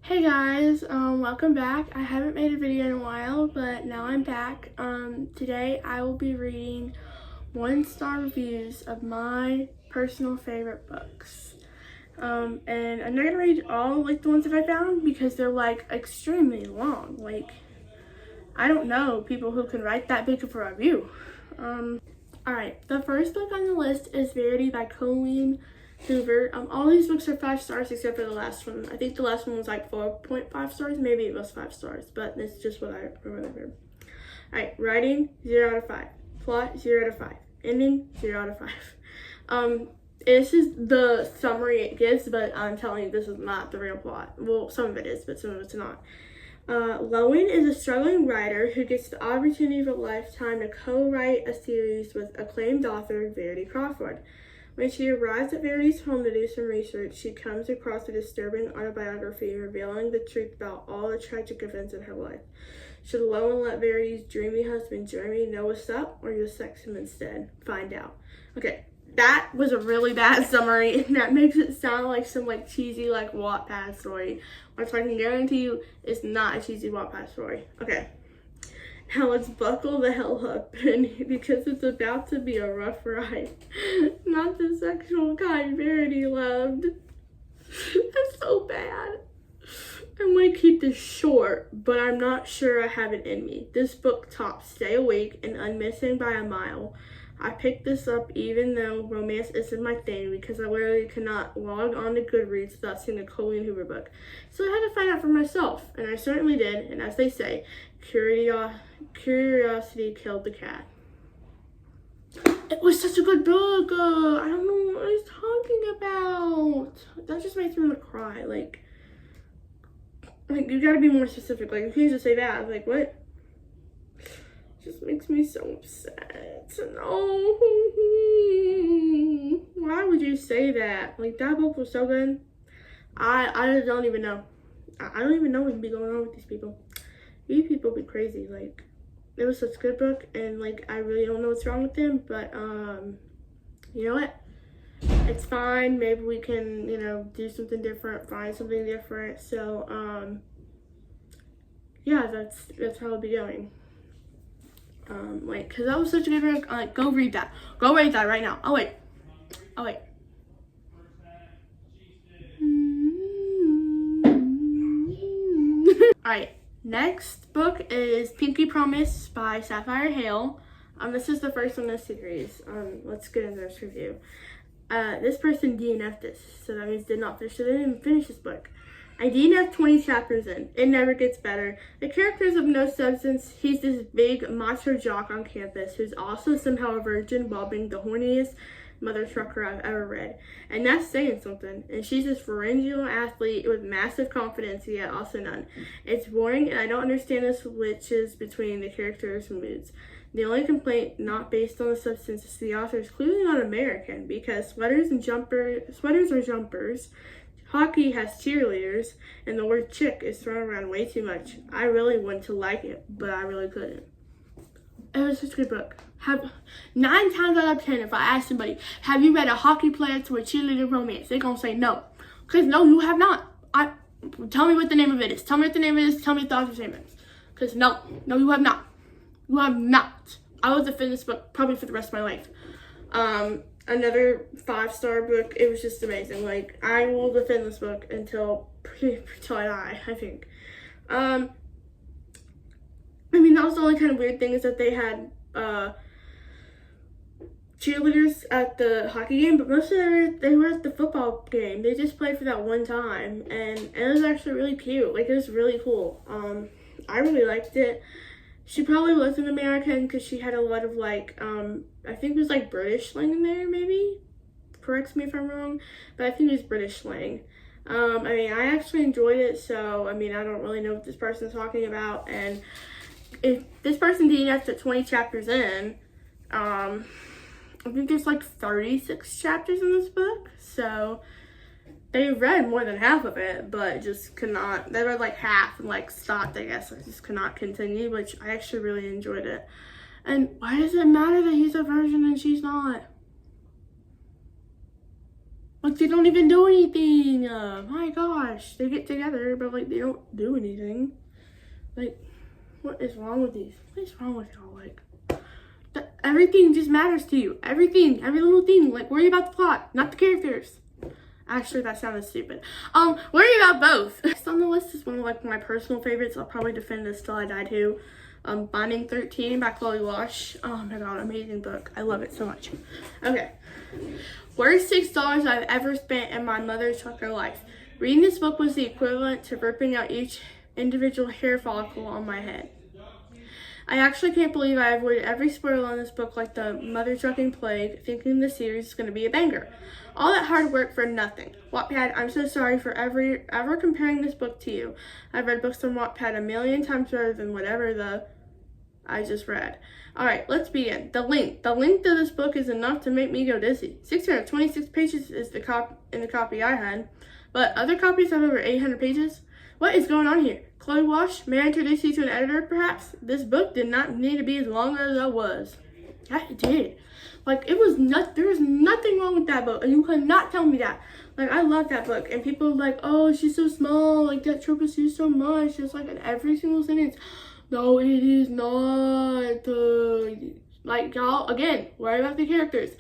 Hey guys, welcome back. I haven't made a video in a while, but now I'm back. Today I will be reading 1-star reviews of my personal favorite books. And I'm not gonna read all the ones that I found because they're extremely long. I don't know people who can write that big of a review. Alright, the first book on the list is Verity by Colleen Hoover. All these books are 5 stars except for the last one. I think the last one was 4.5 stars. Maybe it was 5 stars, but that's just what I remember. Alright, writing 0 out of 5. Plot 0 out of 5. Ending 0 out of 5. This is the summary it gives, but I'm telling you, this is not the real plot. Well, some of it is, but some of it's not. Lowen is a struggling writer who gets the opportunity of a lifetime to co-write a series with acclaimed author Verity Crawford. When she arrives at Verity's home to do some research, she comes across a disturbing autobiography revealing the truth about all the tragic events in her life. Should Lowen let Verity's dreamy husband Jeremy know what's up, or just sex him instead? Find out. Okay, that was a really bad summary, and that makes it sound like some cheesy Wattpad story, which I can guarantee you is not a cheesy Wattpad story. Okay. Now let's buckle the hell up, because it's about to be a rough ride. Not the sexual kind Verity loved. That's so bad. I'm going to keep this short, but I'm not sure I have it in me. This book tops Stay Awake and Unmissing by a mile. I picked this up even though romance isn't my thing, because I literally cannot log on to Goodreads without seeing a Colleen Hoover book. So I had to find out for myself, and I certainly did, and as they say, curiosity killed the cat. It was such a good book. I don't know what I was talking about. That just makes me want to cry. You gotta be more specific. You can't just say that. What? Just makes me so upset. No. Why would you say that? That book was so good. I don't even know. I don't even know what can be going on with these people. These people be crazy. It was such a good book, and I really don't know what's wrong with them, but you know what? It's fine. Maybe we can, do something different, find something different. So yeah, that's how it'll be going. Cause that was such a good book. Go read that. Go read that right now. Oh wait. Alright, next book is Pinky Promise by Sapphire Hale. This is the first one in the series. Let's get into this review. This person DNF'd this, so that means did not finish. So they didn't even finish this book. I DNF'd 20 chapters in. It never gets better. The character's of no substance. He's this big macho jock on campus who's also somehow a virgin while being the horniest mother trucker I've ever read. And that's saying something. And she's this pharyngeal athlete with massive confidence, yet also none. It's boring, and I don't understand the switches between the characters and moods. The only complaint, not based on the substance, is the author is clearly not American, because sweaters are jumpers. Hockey has cheerleaders, and the word chick is thrown around way too much. I really wanted to like it, but I really couldn't. It was such a good book. 9 times out of 10, if I ask somebody, have you read a hockey player to a cheerleader romance? They're gonna say no. Because no, you have not. Tell me what the name of it is. Tell me what the name of it is. Tell me what the author's name is. Because no, you have not. You have not. I will defend this book probably for the rest of my life. Another 5-star book. It was just amazing. I will defend this book until I die, I think. That was the only kind of weird thing, is that they had cheerleaders at the hockey game, but most of them they were at the football game. They just played for that one time, and it was actually really cute. It was really cool. I really liked it. She probably wasn't American because she had a lot of I think it was British slang in there, maybe. Correct me if I'm wrong, but I think it was British slang. I actually enjoyed it, so I don't really know what this person's talking about. And if this person DNF'd at 20 chapters in, I think there's 36 chapters in this book, so they read more than half of it, but just could not. They read half and stopped, I guess. I just could not continue, which I actually really enjoyed it. And why does it matter that he's a virgin and she's not? Like, they don't even do anything. My gosh, they get together, but like they don't do anything. Like, what is wrong with these? What is wrong with y'all? Like, everything just matters to you. Everything, every little thing. Like, worry about the plot, not the characters. Actually, that sounded stupid. Worry about both. Next on the list is one of like my personal favorites. I'll probably defend this till I die too. Binding 13 by Chloe Wash. Oh my god, amazing book. I love it so much. Okay. Worst $6 I've ever spent in my mother trucker life. Reading this book was the equivalent to ripping out each individual hair follicle on my head. I actually can't believe I avoided every spoiler in this book like the mother trucking plague, thinking the series is going to be a banger. All that hard work for nothing. Wattpad, I'm so sorry for ever comparing this book to you. I've read books on Wattpad a million times better than whatever I just read. Alright, let's begin. The length of this book is enough to make me go dizzy. 626 pages is the copy I had, but other copies have over 800 pages. What is going on here? Chloe Wash, may I introduce you to an editor, perhaps? This book did not need to be as long as it was. Yeah, it did. Like, there was nothing wrong with that book, and you could not tell me that. Like, I love that book, and people are like, oh, she's so small, like, that trope is used so much, just like in every single sentence. No, it is not. Like, y'all, again, worry about the characters.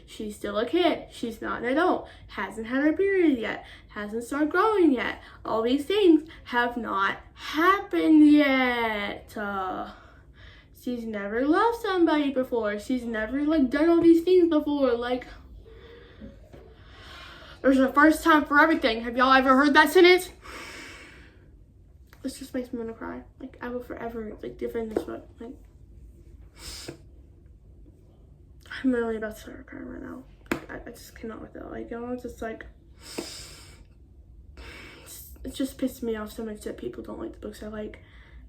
She's still a kid. She's not an adult. Hasn't had her period yet. Hasn't started growing yet. All these things have not happened yet. She's never loved somebody before. She's never, like, done all these things before. Like, there's a first time for everything. Have y'all ever heard that sentence? This just makes me want to cry. Like, I will forever, like, defend this book. Like, I'm really about to start crying right now. I just cannot with it. Like, y'all, just like, it just pisses me off so much that people don't like the books I like.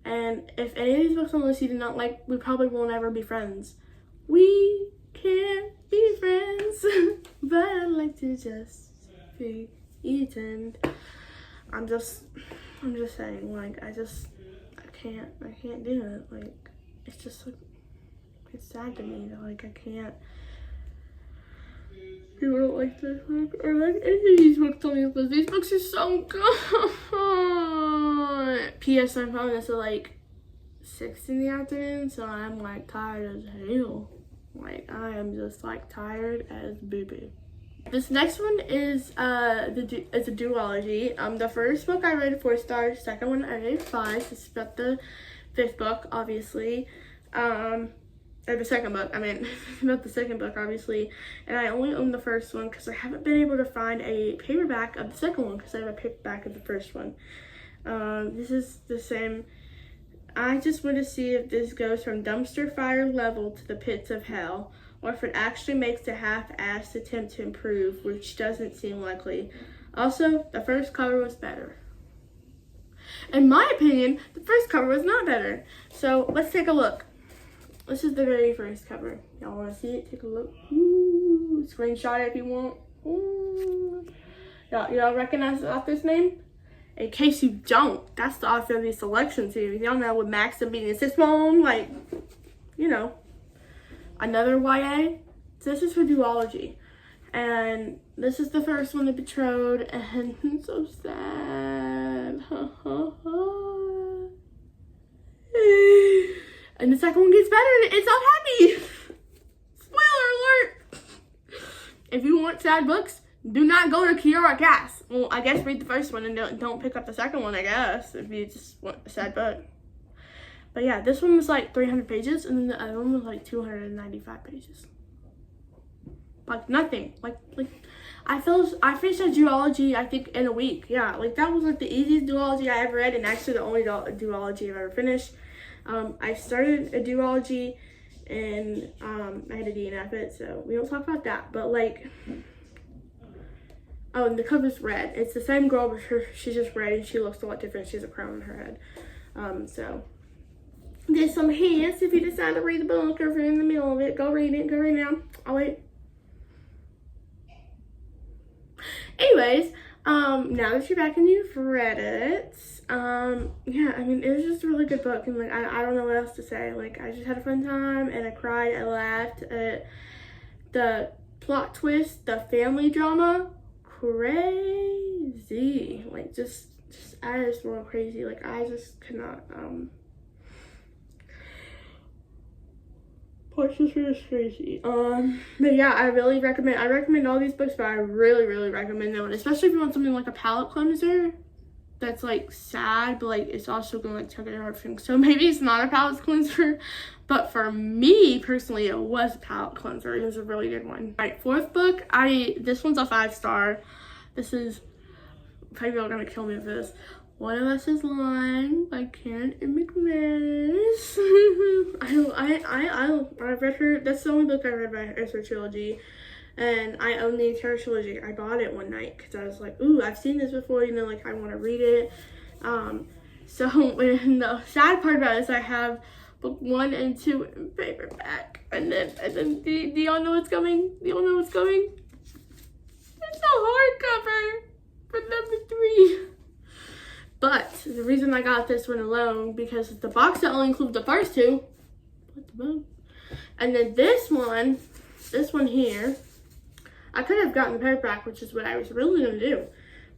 And if any of these books on the list you do not like, we probably won't ever be friends. We can't be friends, but I'd like to just be eaten. I'm just saying, like, I can't do it. Like, it's just, like, it's sad to me that, like, I can't. People don't like this book or like any of these books on these lists. These books are so good. P.S. I'm probably this at like 6 in the afternoon, so I'm like tired as hell. Like, I am just like tired as boo-boo. This next one is a duology. The first book I rated 4 stars. Second one I rated 5. This is about the 5th book, obviously. Or the second book. I mean, not the second book, obviously. And I only own the first one because I haven't been able to find a paperback of the second one because I have a paperback of the first one. This is the same. I just want to see if this goes from dumpster fire level to the pits of hell, or if it actually makes a half-assed attempt to improve, which doesn't seem likely. Also, the first cover was better. In my opinion, the first cover was not better. So let's take a look. This is the very first cover. Y'all want to see it? Take a look. Ooh, screenshot it if you want. Ooh. Y'all recognize the author's name? In case you don't, that's the author of the Selection series. Y'all know with Max and being a cis mom, like, you know, another YA. So this is for duology. And this is the first one, The Betrothed, and it's so sad. And the second one gets better, and it's not happy. Spoiler alert! If you want sad books, do not go to Kiara Cass. Well, I guess read the first one and don't pick up the second one, I guess, if you just want a sad book. But yeah, this one was like 300 pages, and then the other one was like 295 pages. Like nothing. Like I finished a duology, I think, in a week. Yeah, like that was like the easiest duology I ever read, and actually the only duology I've ever finished. I started a duology, and I had to DNF it, so we don't talk about that. But like, oh, and the cover's red. It's the same girl, but she's just red, and she looks a lot different. She has a crown on her head. So there's some hints if you decide to read the book, or if you're in the middle of it. Go read it. Go read it now. I'll wait. Anyways, now that you're back in your credits, yeah, I mean, it was just a really good book, and like, I don't know what else to say. Like, I just had a fun time, and I cried, I laughed at the plot twist, the family drama, crazy. Like just I just went crazy. Like I just cannot Portraits is crazy. But yeah, I recommend all these books, but I really recommend that one, especially if you want something like a palate cleanser that's like sad, but like it's also gonna like tug at your heartstrings. So maybe it's not a palate cleanser, but for me personally, it was a palate cleanser. It was a really good one. All right, fourth book. This one's a 5-star. This is, people are gonna kill me for this. One of Us is Lying by Karen M. McManus. I've read her. That's the only book I read by her trilogy, and I own the entire trilogy. I bought it one night because I was like, "Ooh, I've seen this before. You know, like I want to read it." So when the sad part about it is I have book 1 and 2 in paperback, and then do y'all know what's coming? Do y'all know what's coming? It's a hardcover for number 3. But the reason I got this one alone, because the box set only includes the first 2. And then this one here, I could have gotten the paperback, which is what I was really going to do.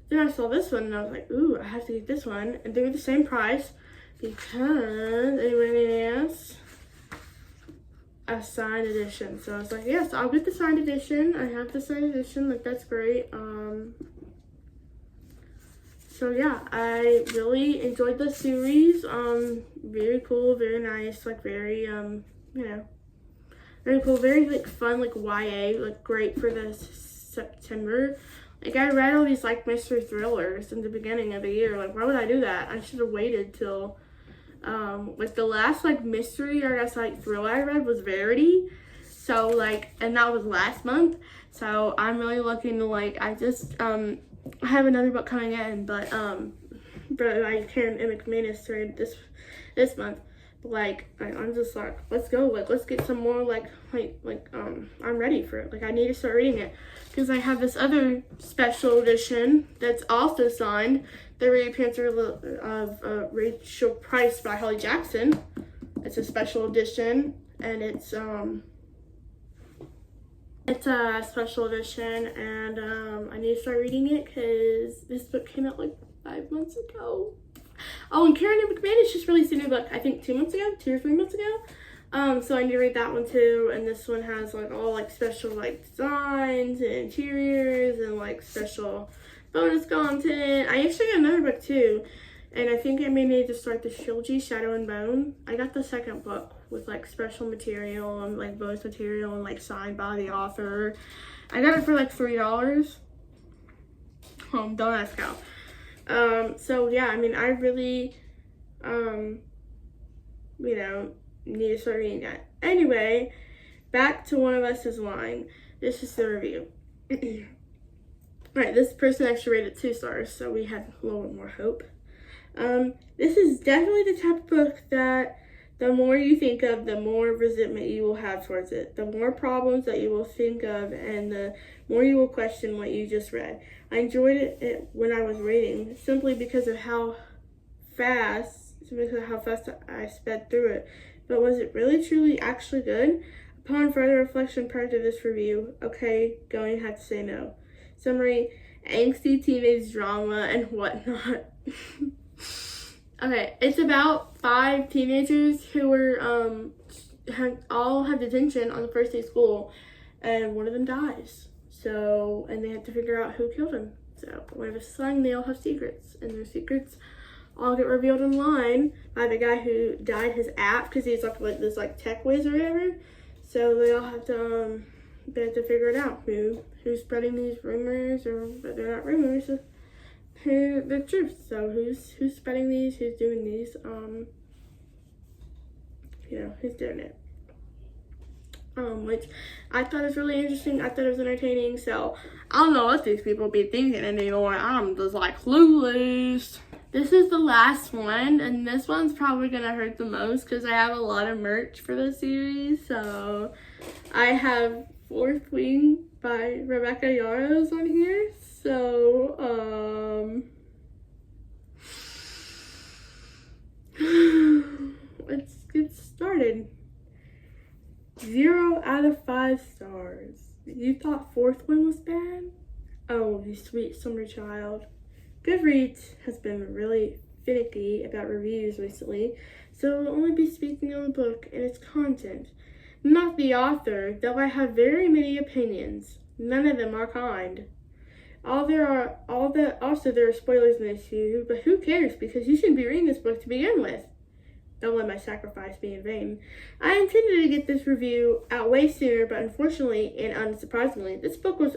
Then I saw this one and I was like, ooh, I have to get this one. And they were the same price because anybody else a signed edition. So I was like, yes, I'll get the signed edition. I have the signed edition. Like, that's great. So yeah, I really enjoyed the series. Very cool, very nice, like very you know, very cool, very like fun, like YA, like great for this September. Like I read all these like mystery thrillers in the beginning of the year. Like why would I do that? I should have waited till like the last like mystery or I guess like thriller I read was Verity. So like, and that was last month. So I'm really looking to like, I have another book coming in, but I Karen M. McManus read this month. But like I'm just like, let's go, like let's get some more I'm ready for it. Like I need to start reading it because I have this other special edition that's also signed, The Reappearance of Rachel Price by Holly Jackson. It's a special edition and it's a special edition, and I need to start reading it because this book came out like 5 months ago. Oh, and Karen M. McManus just released a new book, I think 2 or 3 months ago. So I need to read that one too, and this one has like all like special like designs and interiors and like special bonus content. I actually got another book too, and I think I may need to start the Trilogy Shadow and Bone. I got the second book with like special material and like bonus material and like signed by the author. I got it for like $3. Don't ask how. So yeah, I mean I really you know, need to start reading that. Anyway, back to One of Us is Lying. This is the review. Right, this person actually rated 2 stars, so we had a little bit more hope. This is definitely the type of book that the more you think of, the more resentment you will have towards it. The more problems that you will think of, and the more you will question what you just read. I enjoyed it when I was reading, simply because of how fast I sped through it. But was it really, truly, actually good? Upon further reflection prior to this review, okay, going to have to say no. Summary: angsty teenage drama and whatnot. Okay, it's about 5 teenagers who were all have detention on the first day of school, and one of them dies. So, and they have to figure out who killed him. So, one of us is lying, they all have secrets, and their secrets all get revealed online by the guy who dyed his app because he's like this like tech whiz or whatever. So they all have to figure it out. Who's spreading these rumors, or but they're not rumors. Who the truth. So who's spreading these? Who's doing these? You know, who's doing it? Which I thought was really interesting. I thought it was entertaining. So I don't know what these people be thinking anymore. I'm just like clueless. This is the last one, and this one's probably gonna hurt the most because I have a lot of merch for the series. So I have Fourth Wing by Rebecca Yarros on here. So let's get started. 0 out of 5 stars. You thought Fourth Wing was bad? Oh, you sweet summer child. Goodreads has been really finicky about reviews recently, so I'll only be speaking on the book and its content, not the author, though I have very many opinions. None of them are kind. Also there are spoilers in this review, but who cares because you shouldn't be reading this book to begin with. Don't let my sacrifice be in vain. I intended to get this review out way sooner, but unfortunately and unsurprisingly, this book was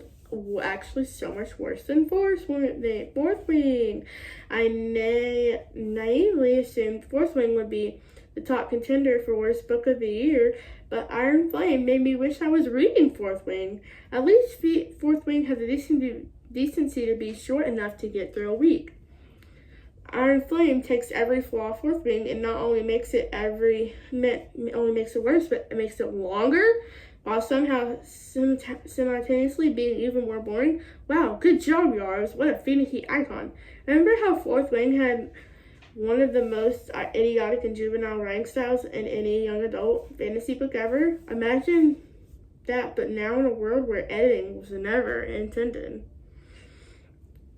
actually so much worse than Fourth Wing. I naively assumed Fourth Wing would be the top contender for worst book of the year, but Iron Flame made me wish I was reading Fourth Wing. At least Fourth Wing has a decency to be short enough to get through a week. Iron Flame takes every flaw of Fourth Wing and not only makes it worse, but it makes it longer, while somehow simultaneously being even more boring. Wow, good job, Yars. What a finicky icon. Remember how Fourth Wing had one of the most idiotic and juvenile writing styles in any young adult fantasy book ever? Imagine that, but now in a world where editing was never intended.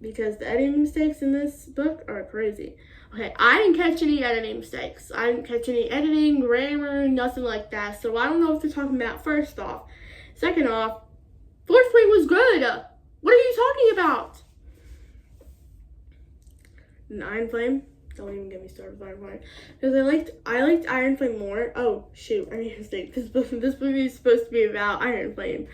Because the editing mistakes in this book are crazy. Okay, I didn't catch any editing mistakes. I didn't catch any editing, grammar, nothing like that. So I don't know what they're talking about, first off. Second off, Fourth Wing was good. What are you talking about? And Iron Flame? Don't even get me started with Iron Flame. Because I liked Iron Flame more. Oh, shoot, I made a mistake. This movie is supposed to be about Iron Flame.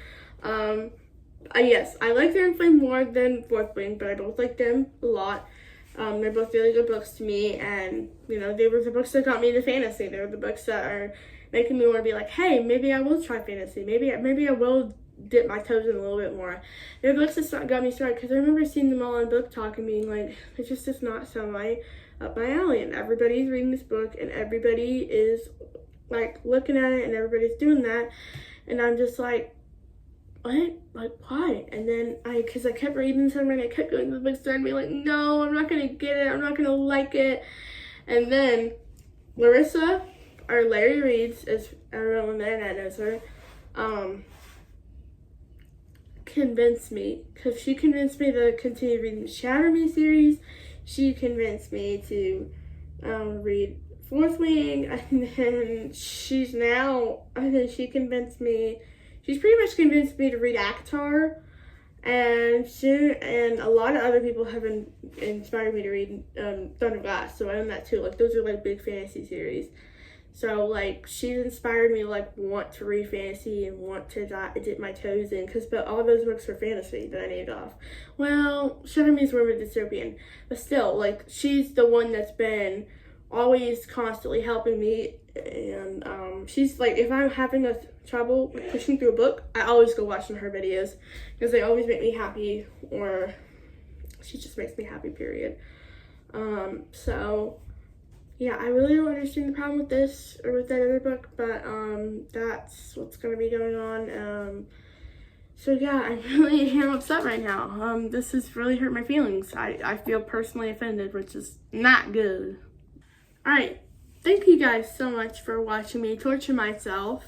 Yes, I like Iron Flame more than Fourth Wing, but I both like them a lot. They're both really good books to me, and, you know, they were the books that got me into fantasy. They were the books that are making me want to be like, hey, maybe I will try fantasy. Maybe I will dip my toes in a little bit more. They're books that got me started, because I remember seeing them all on Book Talk and being like, it just does not sound up my alley, and everybody's reading this book, and everybody is, like, looking at it, and everybody's doing that, and I'm just like, what? Like, why? And then because I kept reading some and I kept going to the bookstore and being like, no, I'm not going to get it. I'm not going to like it. And then Larissa, or Larry Reads, as everyone on the internet knows her, convinced me. Because she convinced me to continue reading the Shatter Me series. She convinced me to read Fourth Wing. And then she's pretty much convinced me to read ACOTAR, and a lot of other people have inspired me to read Thunder Glass, so I own that too. Like, those are, like, big fantasy series. So, like, she's inspired me to, like, want to read fantasy and want to dip my toes in, but all those books are fantasy that I named off. Well, Shatter Me is more of a dystopian, but still, like, she's the one that's been always constantly helping me, and she's like, if I'm having a trouble pushing through a book, I always go watch some of her videos because they always make me happy, or she just makes me happy, period. So yeah, I really don't understand the problem with this or with that other book, but that's what's gonna be going on. So yeah, I really am upset right now. This has really hurt my feelings. I feel personally offended, which is not good. Alright, thank you guys so much for watching me torture myself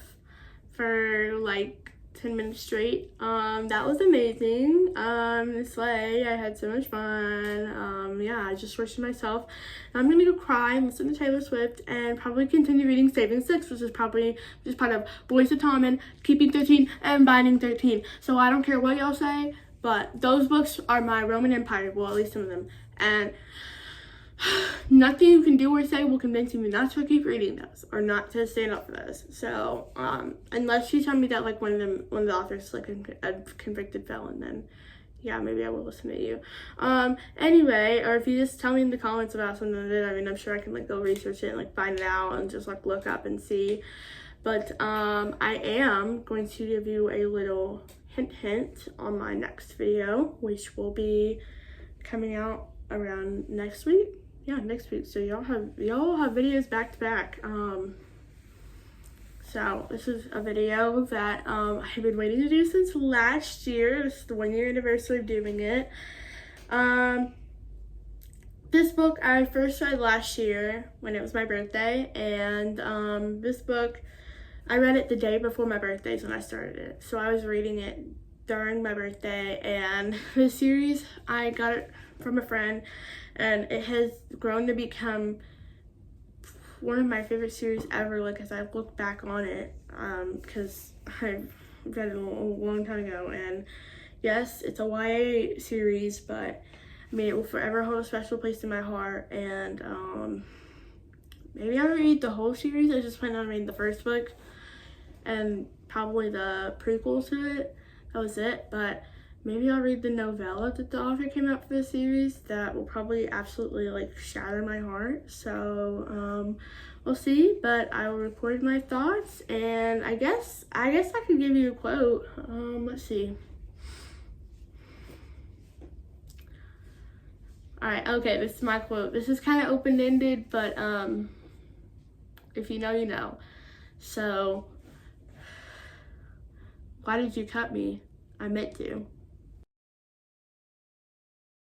for like 10 minutes straight. That was amazing. Slay, I had so much fun. Yeah, I just tortured myself. I'm gonna go cry and listen to Taylor Swift and probably continue reading Saving Six, which is part of Boys of Tommen, Keeping 13, and Binding 13. So I don't care what y'all say, but those books are my Roman Empire, well, at least some of them. And nothing you can do or say will convince me not to keep reading those or not to stand up for those. So, unless you tell me that like one of the authors is like a convicted felon, then yeah, maybe I will listen to you. Anyway, or if you just tell me in the comments about something that I mean, I'm sure I can like go research it and like find it out and just like look up and see. But I am going to give you a little hint on my next video, which will be coming out around next week. Yeah, next week. So y'all have videos back to back. So this is a video that I've been waiting to do since last year. This is the 1 year anniversary of doing it. This book I first read last year when it was my birthday, and this book I read it the day before my birthday is when I started it. So I was reading it during my birthday, and the series, I got it from a friend, and it has grown to become one of my favorite series ever, like, as I look back on it, because I read it a long time ago. And yes, it's a YA series, but I mean, it will forever hold a special place in my heart. And maybe I'll read the whole series. I just plan on reading the first book and probably the prequel to it. That was it. But maybe I'll read the novella that the author came out for the series. That will probably absolutely like shatter my heart. So we'll see. But I will record my thoughts, and I guess I could give you a quote. Let's see. Alright, okay, this is my quote. This is kind of open-ended, but if you know, you know. So, why did you cut me? I meant to.